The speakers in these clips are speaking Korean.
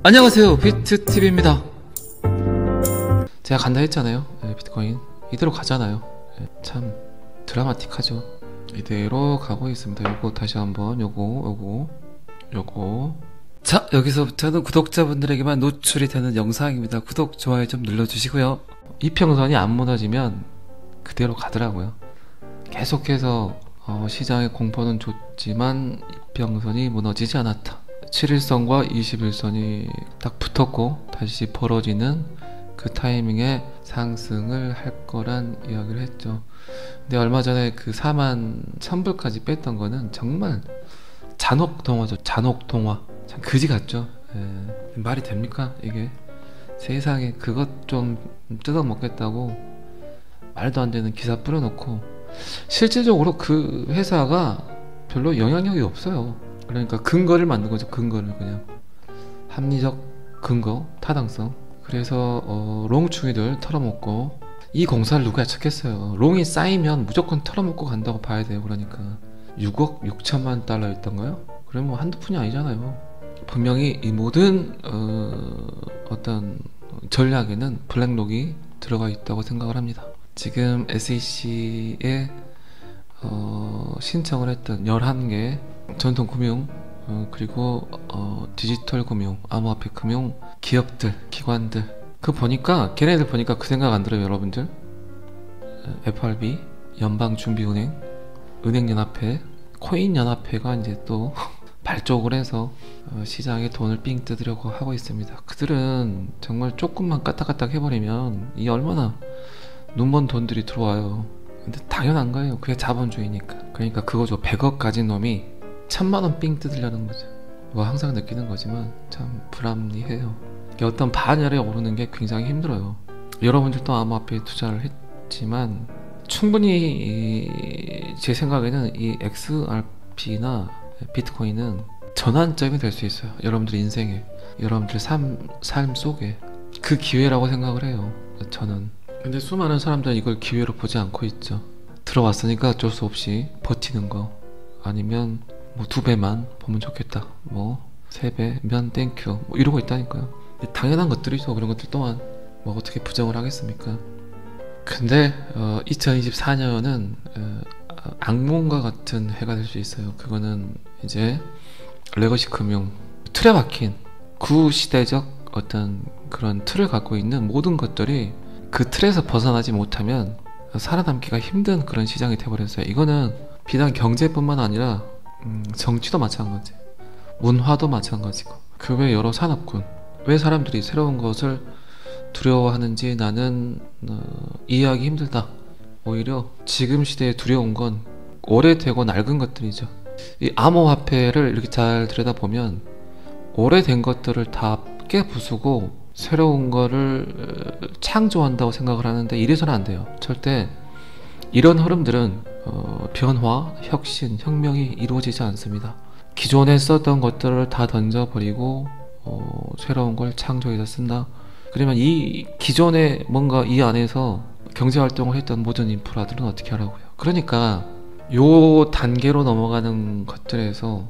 안녕하세요, 비트TV입니다. 제가 간다 했잖아요. 비트코인 이대로 가잖아요. 참 드라마틱하죠. 이대로 가고 있습니다. 요거 다시 한번 요거 자, 여기서부터는 구독자분들에게만 노출이 되는 영상입니다. 구독, 좋아요 좀 눌러주시고요. 이평선이 안 무너지면 그대로 가더라고요. 계속해서 시장의 공포는 좋지만 이평선이 무너지지 않았다. 7일선과 21선이 딱 붙었고 다시 벌어지는 그 타이밍에 상승을 할 거란 이야기를 했죠. 근데 얼마 전에 그 41,000불까지 뺐던 거는 정말 잔혹동화죠. 잔혹동화. 참 그지 같죠. 말이 됩니까 이게? 세상에 그것 좀 뜯어먹겠다고 말도 안 되는 기사 뿌려놓고 실질적으로 그 회사가 별로 영향력이 없어요. 그러니까 근거를 만든 거죠. 근거를 그냥 합리적 근거, 타당성. 그래서 롱충이들 털어먹고, 이 공사를 누가 예측했어요. 롱이 쌓이면 무조건 털어먹고 간다고 봐야 돼요. 그러니까 6억 6천만 달러였던가요? 그러면 뭐 한두 푼이 아니잖아요. 분명히 이 모든 어떤 전략에는 블랙록이 들어가 있다고 생각을 합니다. 지금 SEC에 신청을 했던 11개 전통금융 그리고 디지털 금융, 암호화폐 금융 기업들, 기관들, 그 보니까 걔네들 보니까 그 생각 안 들어요 여러분들? FRB, 연방준비은행, 은행연합회, 코인연합회가 이제 또 발족을 해서 시장에 돈을 삥 뜯으려고 하고 있습니다. 그들은 정말 조금만 까딱까딱 해버리면 이 얼마나 눈먼 돈들이 들어와요. 근데 당연한 거예요. 그게 자본주의니까. 그러니까 그거죠. 100억 가진 놈이 1000만원 삥 뜯으려는 거죠. 뭐 항상 느끼는 거지만 참 불합리해요. 어떤 반열에 오르는 게 굉장히 힘들어요. 여러분들도 암호화폐에 투자를 했지만 충분히 제 생각에는 이 XRP나 비트코인은 전환점이 될 수 있어요. 여러분들 인생에, 여러분들 삶 속에 그 기회라고 생각을 해요. 저는. 근데 수많은 사람들은 이걸 기회로 보지 않고 있죠. 들어왔으니까 어쩔 수 없이 버티는 거, 아니면 뭐 2배만 보면 좋겠다, 뭐 3배면 땡큐, 뭐 이러고 있다니까요. 당연한 것들이죠. 그런 것들 또한 뭐 어떻게 부정을 하겠습니까? 근데 2024년은 악몽과 같은 해가 될 수 있어요. 그거는 이제 레거시 금융 틀에 박힌 구시대적 어떤 그런 틀을 갖고 있는 모든 것들이 그 틀에서 벗어나지 못하면 살아남기가 힘든 그런 시장이 돼버렸어요. 이거는 비단 경제뿐만 아니라 정치도 마찬가지, 문화도 마찬가지고, 그 외 여러 산업군. 왜 사람들이 새로운 것을 두려워하는지 나는 이해하기 힘들다. 오히려 지금 시대에 두려운 건 오래되고 낡은 것들이죠. 이 암호화폐를 이렇게 잘 들여다보면 오래된 것들을 다 깨부수고 새로운 거를 창조한다고 생각을 하는데 이래서는 안 돼요. 절대 이런 흐름들은 변화, 혁신, 혁명이 이루어지지 않습니다. 기존에 썼던 것들을 다 던져버리고 새로운 걸 창조해서 쓴다. 그러면 이 기존에 뭔가 이 안에서 경제활동을 했던 모든 인프라들은 어떻게 하라고요. 그러니까 요 단계로 넘어가는 것들에서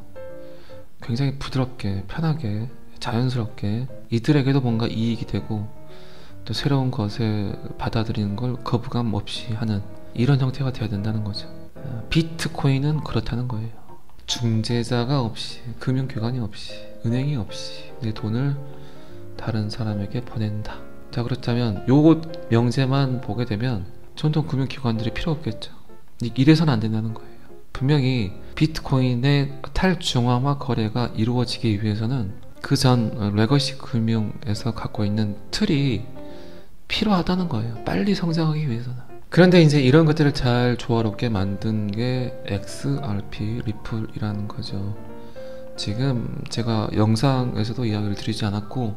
굉장히 부드럽게, 편하게, 자연스럽게 이들에게도 뭔가 이익이 되고 또 새로운 것을 받아들이는 걸 거부감 없이 하는 이런 형태가 되어야 된다는 거죠. 비트코인은 그렇다는 거예요. 중재자가 없이, 금융기관이 없이, 은행이 없이 내 돈을 다른 사람에게 보낸다. 자, 그렇다면 요 명제만 보게 되면 전통 금융기관들이 필요 없겠죠. 이래서는 안 된다는 거예요. 분명히 비트코인의 탈중앙화 거래가 이루어지기 위해서는 그 전 레거시 금융에서 갖고 있는 틀이 필요하다는 거예요. 빨리 성장하기 위해서는. 그런데 이제 이런 것들을 잘 조화롭게 만든 게 XRP 리플이라는 거죠. 지금 제가 영상에서도 이야기를 드리지 않았고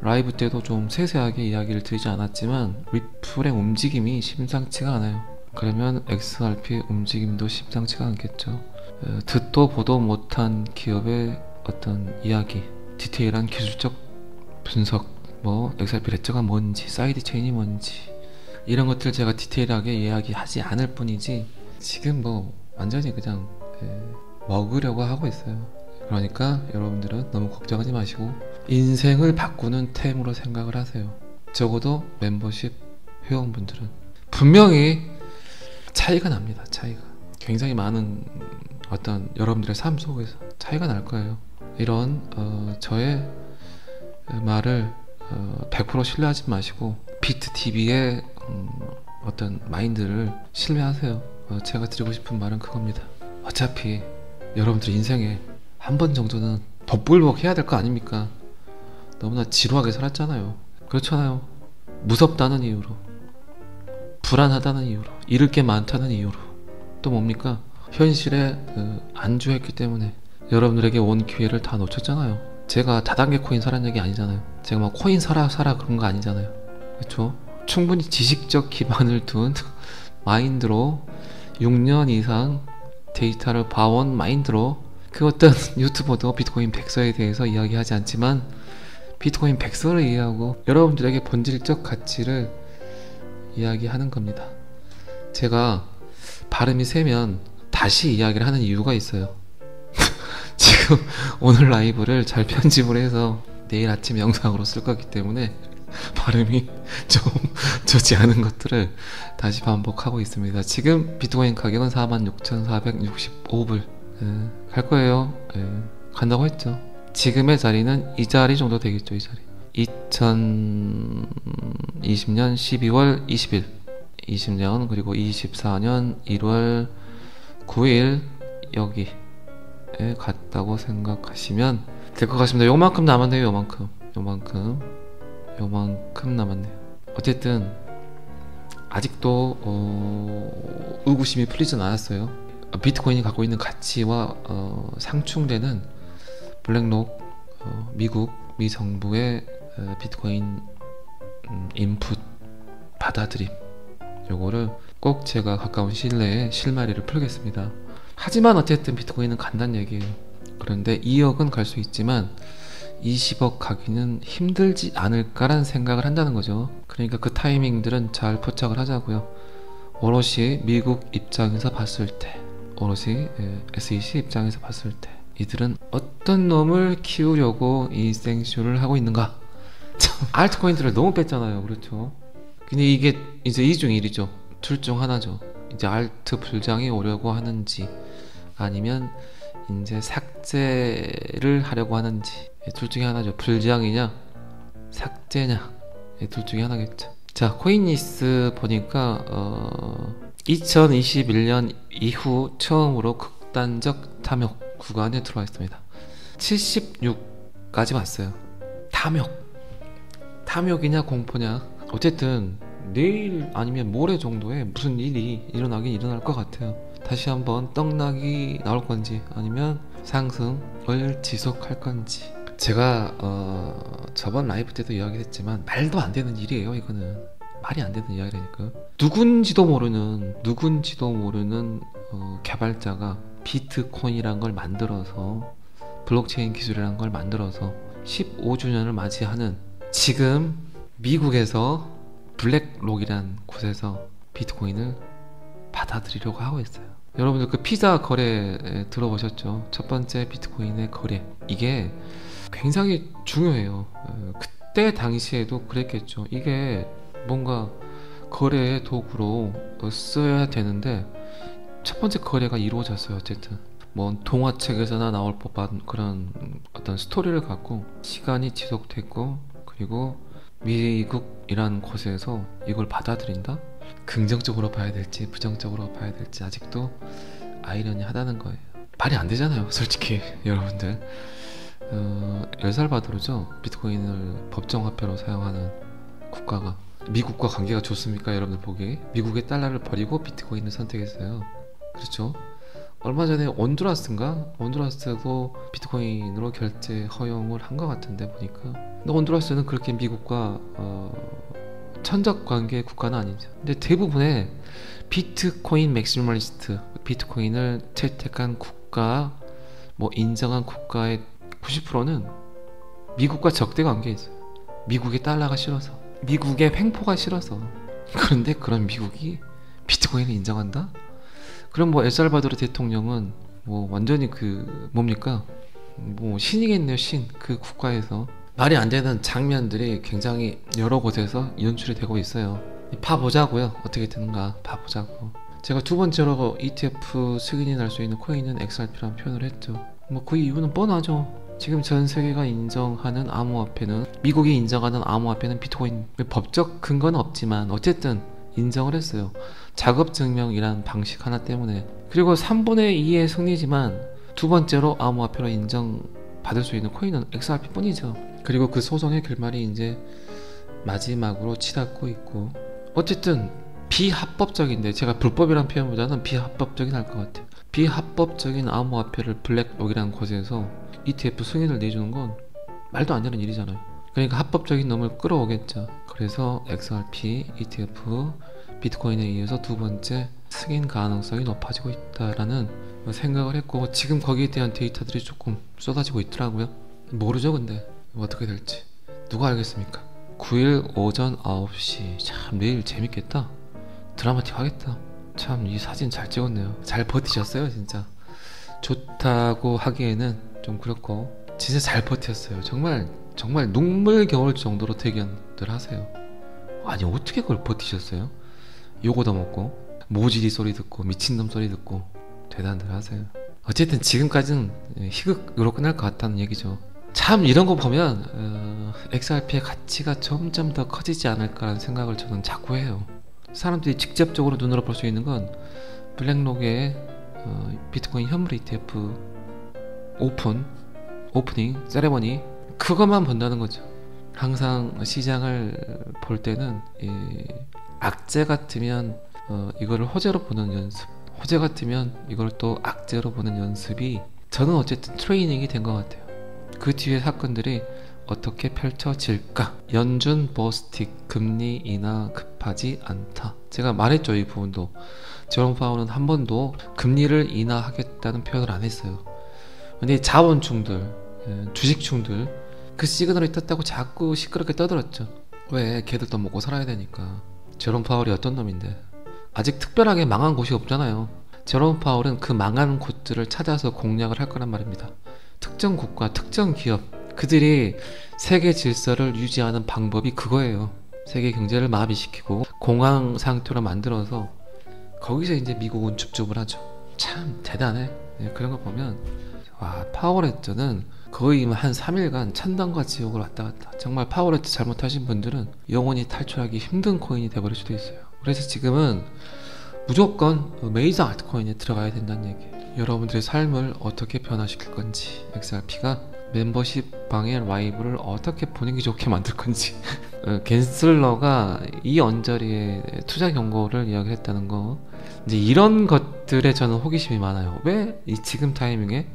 라이브 때도 좀 세세하게 이야기를 드리지 않았지만 리플의 움직임이 심상치가 않아요. 그러면 XRP의 움직임도 심상치가 않겠죠. 듣도 보도 못한 기업의 어떤 이야기, 디테일한 기술적 분석, 뭐 XRP 레저가 뭔지, 사이드 체인이 뭔지, 이런 것들 제가 디테일하게 이야기하지 않을 뿐이지 지금 뭐 완전히 그냥 먹으려고 하고 있어요. 그러니까 여러분들은 너무 걱정하지 마시고 인생을 바꾸는 템으로 생각을 하세요. 적어도 멤버십 회원분들은 분명히 차이가 납니다. 차이가 굉장히 많은 어떤 여러분들의 삶 속에서 차이가 날 거예요. 이런 저의 말을 100% 신뢰하지 마시고 비트TV의 어떤 마인드를 신뢰하세요. 제가 드리고 싶은 말은 그겁니다. 어차피 여러분들 인생에 한 번 정도는 덧불복 해야 될 거 아닙니까? 너무나 지루하게 살았잖아요. 그렇잖아요. 무섭다는 이유로, 불안하다는 이유로, 잃을 게 많다는 이유로, 또 뭡니까? 현실에 안주했기 때문에 여러분들에게 온 기회를 다 놓쳤잖아요. 제가 다단계 코인 사라는 얘기 아니잖아요. 제가 막 코인 사라 그런 거 아니잖아요. 그렇죠? 충분히 지식적 기반을 둔 마인드로 6년 이상 데이터를 봐온 마인드로 그 어떤 유튜버도 비트코인 백서에 대해서 이야기하지 않지만 비트코인 백서를 이해하고 여러분들에게 본질적 가치를 이야기하는 겁니다. 제가 발음이 세면 다시 이야기를 하는 이유가 있어요. 지금 오늘 라이브를 잘 편집을 해서 내일 아침 영상으로 쓸 거기 때문에 발음이 좀 좋지 않은 것들을 다시 반복하고 있습니다. 지금 비트코인 가격은 46,465불 갈 거예요. 간다고 했죠. 지금의 자리는 이 자리 정도 되겠죠. 이 자리 2020년 12월 20일 20년 그리고 24년 1월 9일 여기에 갔다고 생각하시면 될 것 같습니다. 요만큼 남았네요. 요만큼 남았네요. 어쨌든 아직도 의구심이 풀리진 않았어요. 비트코인이 갖고 있는 가치와 상충되는 블랙록 미국 미 정부의 비트코인 인풋 받아들임, 요거를 꼭 제가 가까운 시일 내에 실마리를 풀겠습니다. 하지만 어쨌든 비트코인은 간단 얘기예요. 그런데 2억은 갈 수 있지만 20억 가기는 힘들지 않을까라는 생각을 한다는 거죠. 그러니까 그 타이밍들은 잘 포착을 하자고요. 오롯이 미국 입장에서 봤을 때, 오롯이 SEC 입장에서 봤을 때 이들은 어떤 놈을 키우려고 이 생쇼를 하고 있는가. 참, 알트코인들을 너무 뺐잖아요. 그렇죠. 근데 이게 이제 2중 1이죠. 둘 중 하나죠. 이제 알트 불장이 오려고 하는지 아니면 이제 삭제를 하려고 하는지, 둘 중에 하나죠. 불장이냐 삭제냐, 둘 중에 하나겠죠. 자, 코인리스 보니까 2021년 이후 처음으로 극단적 탐욕 구간에 들어와 있습니다. 76까지 왔어요. 탐욕이냐 공포냐, 어쨌든 내일 아니면 모레 정도에 무슨 일이 일어나긴 일어날 것 같아요. 다시 한번 떡락이 나올 건지 아니면 상승을 지속할 건지. 제가 저번 라이브 때도 이야기했지만 말도 안 되는 일이에요. 이거는 말이 안 되는 이야기라니까. 누군지도 모르는 개발자가 비트코인이란 걸 만들어서, 블록체인 기술이란 걸 만들어서 15주년을 맞이하는 지금 미국에서 블랙록이란 곳에서 비트코인을 받아들이려고 하고 있어요. 여러분들 그 피자 거래 들어보셨죠? 첫 번째 비트코인의 거래, 이게 굉장히 중요해요. 그때 당시에도 그랬겠죠. 이게 뭔가 거래의 도구로 써야 되는데 첫 번째 거래가 이루어졌어요. 어쨌든 뭐 동화책에서나 나올 법한 그런 어떤 스토리를 갖고 시간이 지속됐고, 그리고 미국이란 곳에서 이걸 받아들인다? 긍정적으로 봐야 될지 부정적으로 봐야 될지 아직도 아이러니하다는 거예요. 말이 안 되잖아요, 솔직히. 여러분들 엘살바도르죠. 비트코인을 법정화폐로 사용하는 국가가. 미국과 관계가 좋습니까? 여러분들 보기에 미국의 달러를 버리고 비트코인을 선택했어요. 그렇죠. 얼마 전에 온두라스도 비트코인으로 결제 허용을 한 것 같은데 보니까. 근데 온두라스는 그렇게 미국과 천적 관계의 국가는 아니죠. 근데 대부분의 비트코인 맥시멀리스트, 비트코인을 채택한 국가, 뭐 인정한 국가의 90%는 미국과 적대 관계에 있어요. 미국의 달러가 싫어서, 미국의 횡포가 싫어서. 그런데 그런 미국이 비트코인을 인정한다? 그럼 뭐 엘살바도르 대통령은 뭐 완전히 그 뭡니까? 뭐 신이겠네요, 신. 그 국가에서 말이 안 되는 장면들이 굉장히 여러 곳에서 연출이 되고 있어요. 봐보자고요. 어떻게 되는가 봐보자고. 제가 두 번째로 ETF 승인이 날 수 있는 코인은 XRP라는 표현을 했죠. 뭐 그 이유는 뻔하죠. 지금 전 세계가 인정하는 암호화폐는, 미국이 인정하는 암호화폐는 비트코인. 법적 근거는 없지만 어쨌든 인정을 했어요. 작업증명이란 방식 하나 때문에. 그리고 3분의 2의 승리지만 두 번째로 암호화폐로 인정받을 수 있는 코인은 XRP 뿐이죠. 그리고 그 소송의 결말이 이제 마지막으로 치닫고 있고, 어쨌든 비합법적인데, 제가 불법이란 표현보다는 비합법적인 할 것 같아요. 비합법적인 암호화폐를 블랙록이라는 곳에서 ETF 승인을 내주는 건 말도 안 되는 일이잖아요. 그러니까 합법적인 놈을 끌어오겠죠. 그래서 XRP, ETF, 비트코인에 의해서 두 번째 승인 가능성이 높아지고 있다라는 생각을 했고, 지금 거기에 대한 데이터들이 조금 쏟아지고 있더라고요. 모르죠. 근데 어떻게 될지 누가 알겠습니까? 9일 오전 9시. 참 내일 재밌겠다. 드라마틱하겠다. 참 이 사진 잘 찍었네요. 잘 버티셨어요. 진짜 좋다고 하기에는 좀 그렇고, 진짜 잘 버텼어요. 정말 눈물 겨울 정도로 대견들 하세요. 아니 어떻게 그걸 버티셨어요? 요거 더 먹고 모지리 소리 듣고 미친놈 소리 듣고 대단들 하세요. 어쨌든 지금까지는 희극으로 끝날 것 같다는 얘기죠. 참 이런 거 보면 XRP의 가치가 점점 더 커지지 않을까라는 생각을 저는 자꾸 해요. 사람들이 직접적으로 눈으로 볼 수 있는 건 블랙록의 비트코인 현물 ETF 오프닝 세레머니, 그것만 본다는 거죠. 항상 시장을 볼 때는 악재 같으면 이거를 호재로 보는 연습, 호재 같으면 이걸 또 악재로 보는 연습이 저는 어쨌든 트레이닝이 된 것 같아요. 그 뒤에 사건들이 어떻게 펼쳐질까? 연준 버스틱, 금리 인하 급하지 않다. 제가 말했죠. 이 부분도 제롬 파월은 한 번도 금리를 인하하겠다는 표현을 안 했어요. 근데 자본충들, 주식충들 그 시그널이 떴다고 자꾸 시끄럽게 떠들었죠. 왜? 걔들도 먹고 살아야 되니까. 제롬 파월이 어떤 놈인데? 아직 특별하게 망한 곳이 없잖아요. 제롬 파월은 그 망한 곳들을 찾아서 공략을 할 거란 말입니다. 특정 국가, 특정 기업, 그들이 세계 질서를 유지하는 방법이 그거예요. 세계 경제를 마비시키고 공황 상태로 만들어서 거기서 이제 미국은 줍줍을 하죠. 참 대단해. 그런 거 보면 와, 파워레터는 거의 한 3일간 천당과 지옥을 왔다 갔다. 정말 파워레터 잘못하신 분들은 영원히 탈출하기 힘든 코인이 돼버릴 수도 있어요. 그래서 지금은 무조건 메이저 알트코인에 들어가야 된다는 얘기예요. 여러분들의 삶을 어떻게 변화시킬 건지, XRP가 멤버십 방의 라이브를 어떻게 분위기 좋게 만들 건지 겐슬러가 이 언저리에 투자 경고를 이야기했다는 거, 이제 이런 것들에 저는 호기심이 많아요. 왜 이 지금 타이밍에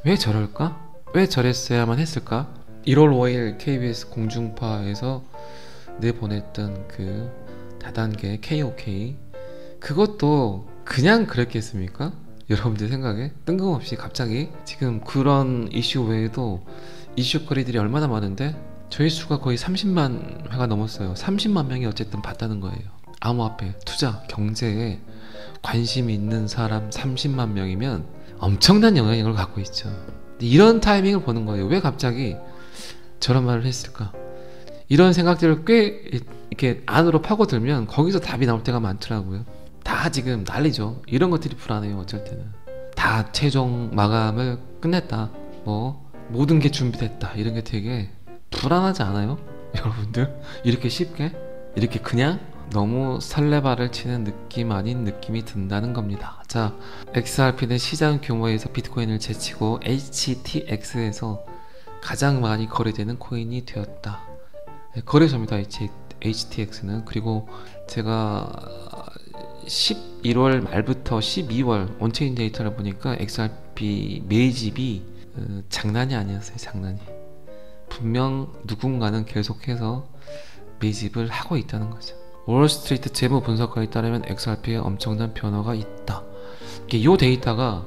왜 저럴까? 왜 저랬어야만 했을까? 1월 5일 KBS 공중파에서 내보냈던 그 다단계 KOK, 그것도 그냥 그랬겠습니까? 여러분들 생각에 뜬금없이 갑자기 지금 그런 이슈 외에도 이슈거리들이 얼마나 많은데 저희 수가 거의 30만 회가 넘었어요. 30만 명이 어쨌든 봤다는 거예요. 암호화폐, 투자, 경제에 관심이 있는 사람 30만 명이면 엄청난 영향력을 갖고 있죠. 이런 타이밍을 보는 거예요. 왜 갑자기 저런 말을 했을까? 이런 생각들을 꽤 이렇게 안으로 파고들면 거기서 답이 나올 때가 많더라고요. 다 지금 난리죠. 이런 것들이 불안해요. 어쩔 때는 다 최종 마감을 끝냈다, 뭐 모든 게 준비됐다, 이런 게 되게 불안하지 않아요? 여러분들 이렇게 쉽게, 이렇게 그냥 너무 설레발을 치는 느낌 아닌 느낌이 든다는 겁니다. 자, XRP는 시장 규모에서 비트코인을 제치고 HTX에서 가장 많이 거래되는 코인이 되었다. 거래소입니다. HTX는. 그리고 제가 11월 말부터 12월 온체인 데이터를 보니까 XRP 매집이 장난이 아니었어요. 장난이. 분명 누군가는 계속해서 매집을 하고 있다는 거죠. 월스트리트 재무 분석가에 따르면 XRP에 엄청난 변화가 있다. 이 데이터가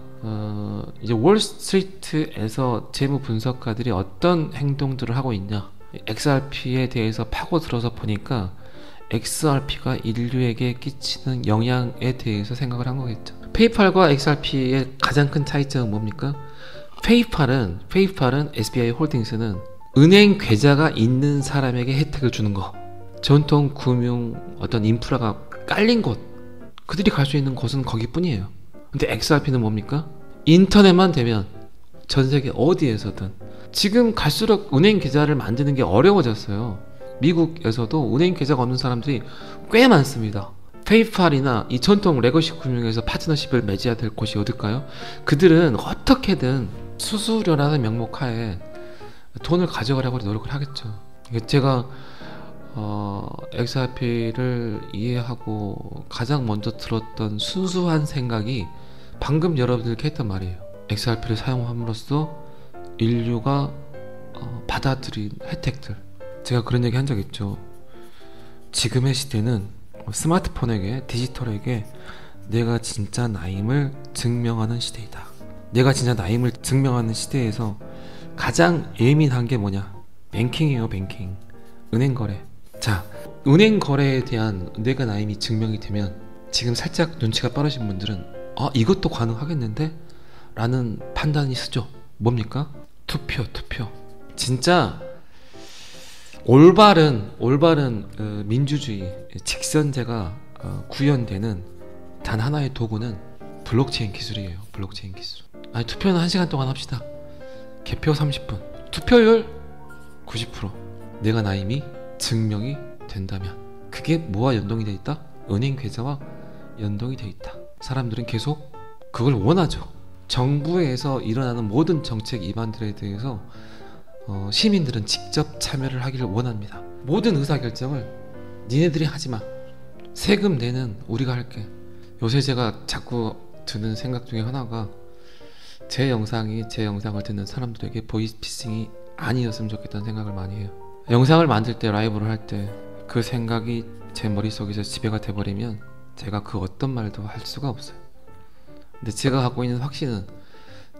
이제 월스트리트에서 재무 분석가들이 어떤 행동들을 하고 있냐, XRP에 대해서 파고들어서 보니까 XRP가 인류에게 끼치는 영향에 대해서 생각을 한 거겠죠. 페이팔과 XRP의 가장 큰 차이점은 뭡니까? 페이팔은 SBI 홀딩스는 은행 계좌가 있는 사람에게 혜택을 주는 거. 전통 금융 어떤 인프라가 깔린 곳, 그들이 갈 수 있는 곳은 거기뿐이에요. 근데 XRP는 뭡니까? 인터넷만 되면 전 세계 어디에서든. 지금 갈수록 은행 계좌를 만드는 게 어려워졌어요. 미국에서도 은행 계좌가 없는 사람들이 꽤 많습니다. 페이팔이나 이 전통 레거시 금융에서 파트너십을 맺어야 될 곳이 어딜까요? 그들은 어떻게든 수수료라는 명목하에 돈을 가져가려고 노력을 하겠죠. 제가 XRP를 이해하고 가장 먼저 들었던 순수한 생각이 방금 여러분들께 했던 말이에요. XRP를 사용함으로써 인류가 받아들인 혜택들. 제가 그런 얘기 한 적 있죠. 지금의 시대는 스마트폰에게, 디지털에게 내가 진짜 나임을 증명하는 시대이다. 내가 진짜 나임을 증명하는 시대에서 가장 예민한 게 뭐냐? 뱅킹이에요. 뱅킹. 은행 거래. 자, 은행 거래에 대한 내가 나임이 증명이 되면 지금 살짝 눈치가 빠르신 분들은 이것도 가능하겠는데? 라는 판단이 쓰죠. 뭡니까? 투표. 진짜 올바른 민주주의 직선제가 구현되는 단 하나의 도구는 블록체인 기술이에요. 블록체인 기술. 아니, 투표는 1시간 동안 합시다. 개표 30분. 투표율 90%. 내가 나임이 증명이 된다면 그게 뭐와 연동이 돼 있다? 은행 계좌와 연동이 돼 있다. 사람들은 계속 그걸 원하죠. 정부에서 일어나는 모든 정책 위반들에 대해서 시민들은 직접 참여를 하기를 원합니다. 모든 의사결정을 니네들이 하지마. 세금 내는 우리가 할게. 요새 제가 자꾸 드는 생각 중에 하나가 제 영상을 듣는 사람들에게 보이스피싱이 아니었으면 좋겠다는 생각을 많이 해요. 영상을 만들 때, 라이브를 할 때 그 생각이 제 머릿속에서 지배가 돼버리면 제가 그 어떤 말도 할 수가 없어요. 근데 제가 갖고 있는 확신은,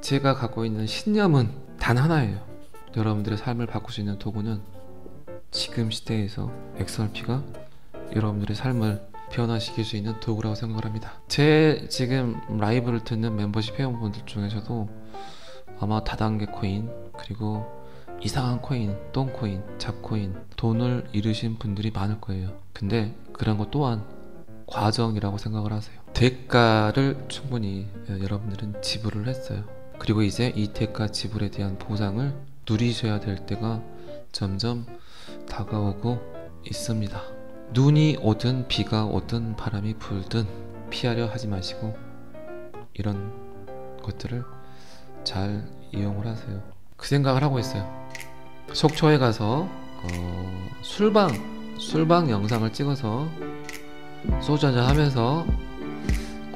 제가 갖고 있는 신념은 단 하나예요. 여러분들의 삶을 바꿀 수 있는 도구는 지금 시대에서 XRP가 여러분들의 삶을 변화시킬 수 있는 도구라고 생각을 합니다. 제 지금 라이브를 듣는 멤버십 회원분들 중에서도 아마 다단계 코인, 그리고 이상한 코인, 똥코인, 잡코인, 돈을 잃으신 분들이 많을 거예요. 근데 그런 것 또한 과정이라고 생각을 하세요. 대가를 충분히 여러분들은 지불을 했어요. 그리고 이제 이 대가 지불에 대한 보상을 누리셔야 될 때가 점점 다가오고 있습니다. 눈이 오든 비가 오든 바람이 불든 피하려 하지 마시고 이런 것들을 잘 이용을 하세요. 그 생각을 하고 있어요. 속초에 가서 술방 영상을 찍어서 소주 한잔 하면서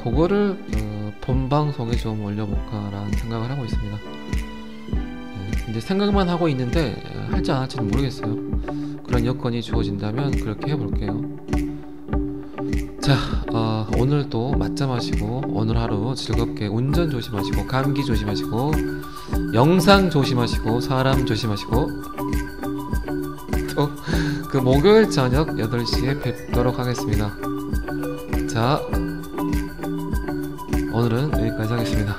그거를 본방송에 좀 올려볼까 라는 생각을 하고 있습니다. 근데 생각만 하고 있는데 할지 안 할지는 모르겠어요. 그런 여건이 주어진다면 그렇게 해볼게요. 자, 오늘도 맞자 마시고 오늘 하루 즐겁게 운전 조심하시고 감기 조심하시고 영상 조심하시고 사람 조심하시고 또 그 목요일 저녁 8시에 뵙도록 하겠습니다. 자, 오늘은 여기까지 하겠습니다.